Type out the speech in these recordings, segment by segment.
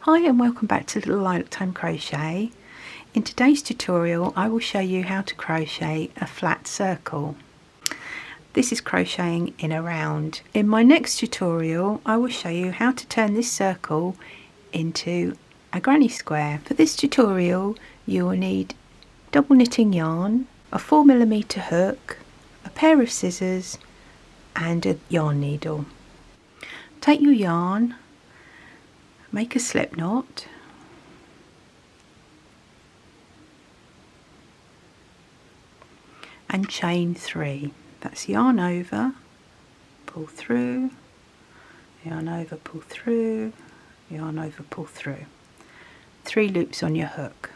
Hi and welcome back to Little Lilac Time Crochet. In today's tutorial I will show you how to crochet a flat circle. This is crocheting in a round. In my next tutorial I will show you how to turn this circle into a granny square. For this tutorial you will need double knitting yarn, a 4mm hook, a pair of scissors and a yarn needle. Take your yarn, make a slip knot, and chain 3. That's yarn over, pull through, yarn over, pull through, yarn over, pull through. 3 loops on your hook.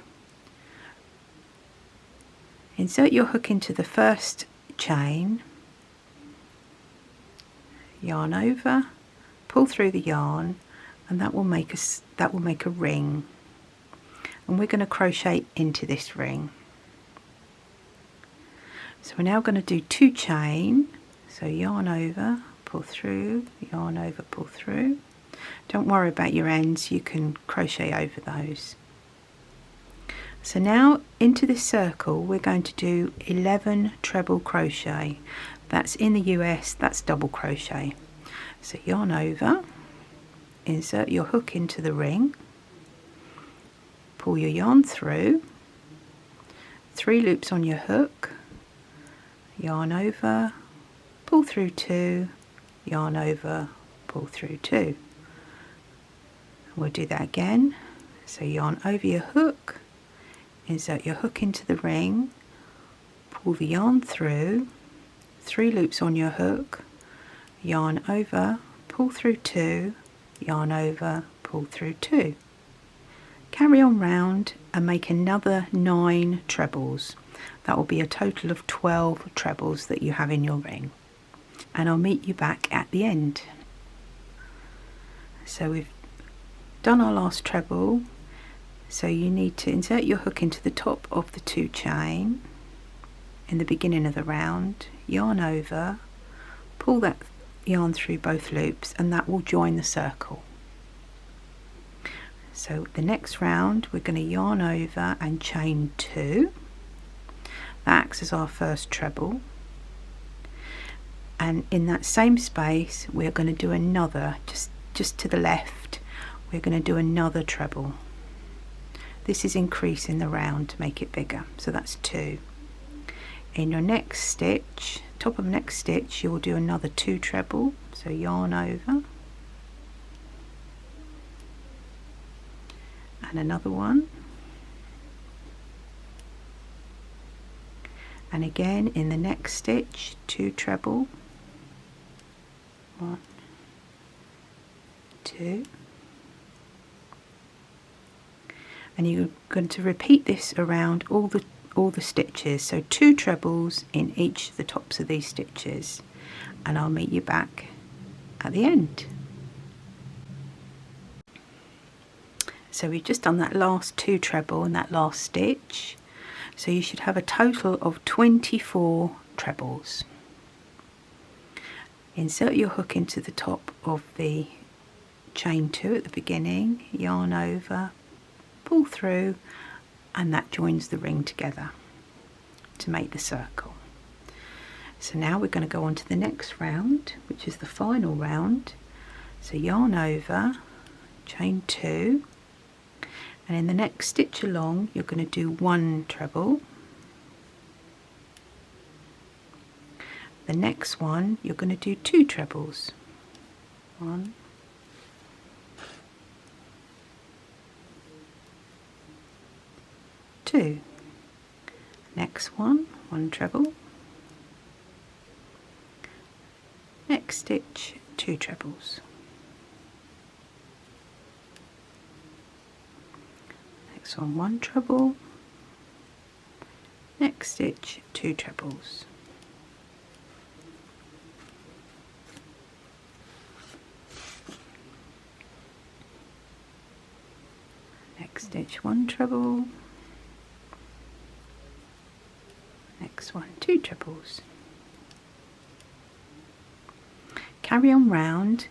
Insert your hook into the first chain, yarn over, pull through the yarn, and that will make a ring, and we're going to crochet into this ring. So we're now going to do 2 chain, so yarn over, pull through, yarn over, pull through. Don't worry about your ends, you can crochet over those. So now into this circle we're going to do 11 treble crochet. That's in the US, that's double crochet. So yarn over, insert your hook into the ring, pull your yarn through, 3 loops on your hook, yarn over, pull through 2, yarn over, pull through 2. We'll do that again. So yarn over your hook, insert your hook into the ring, pull the yarn through, 3 loops on your hook, yarn over, pull through 2, yarn over, pull through 2. Carry on round and make another 9 trebles. That will be a total of 12 trebles that you have in your ring. And I'll meet you back at the end. So we've done our last treble. So you need to insert your hook into the top of the 2 chain in the beginning of the round, yarn over, pull that yarn through both loops, and that will join the circle. So the next round we're going to yarn over and chain 2. That acts as our first treble, and in that same space we're going to do another, just to the left, we're going to do another treble. This is increasing the round to make it bigger, so that's 2. In your next stitch, top of next stitch, you will do another 2 treble, so yarn over and another one, and again in the next stitch 2 treble, 1, 2, and you're going to repeat this around all the stitches, so 2 trebles in each of the tops of these stitches, and I'll meet you back at the end. So we've just done that last 2 treble and that last stitch, so you should have a total of 24 trebles. Insert your hook into the top of the chain 2 at the beginning, yarn over, pull through, and that joins the ring together to make the circle. So now we're going to go on to the next round, which is the final round. So yarn over, chain 2, and in the next stitch along you're going to do 1 treble. The next one you're going to do 2 trebles, 1, 2. Next one, 1 treble. Next stitch, 2 trebles. Next one, 1 treble. Next stitch, 2 trebles. Next stitch, 1 treble. Next one, 2 trebles. Carry on round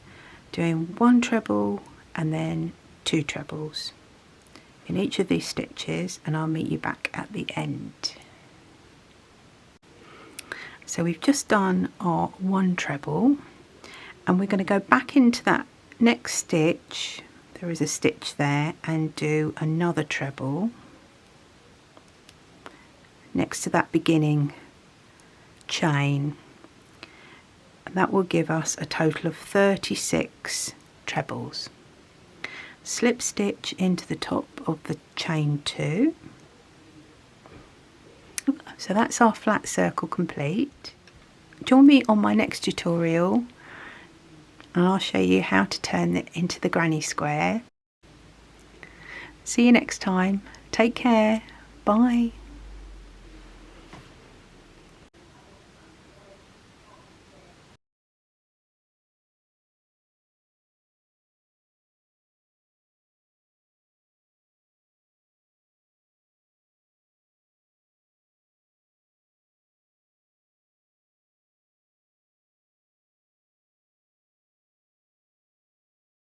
doing 1 treble and then 2 trebles in each of these stitches, and I'll meet you back at the end. So we've just done our 1 treble, and we're going to go back into that next stitch, there is a stitch there, and do another treble next to that beginning chain, and that will give us a total of 36 trebles. Slip stitch into the top of the chain 2. So that's our flat circle complete. Join me on my next tutorial and I'll show you how to turn it into the granny square. See you next time. Take care. Bye.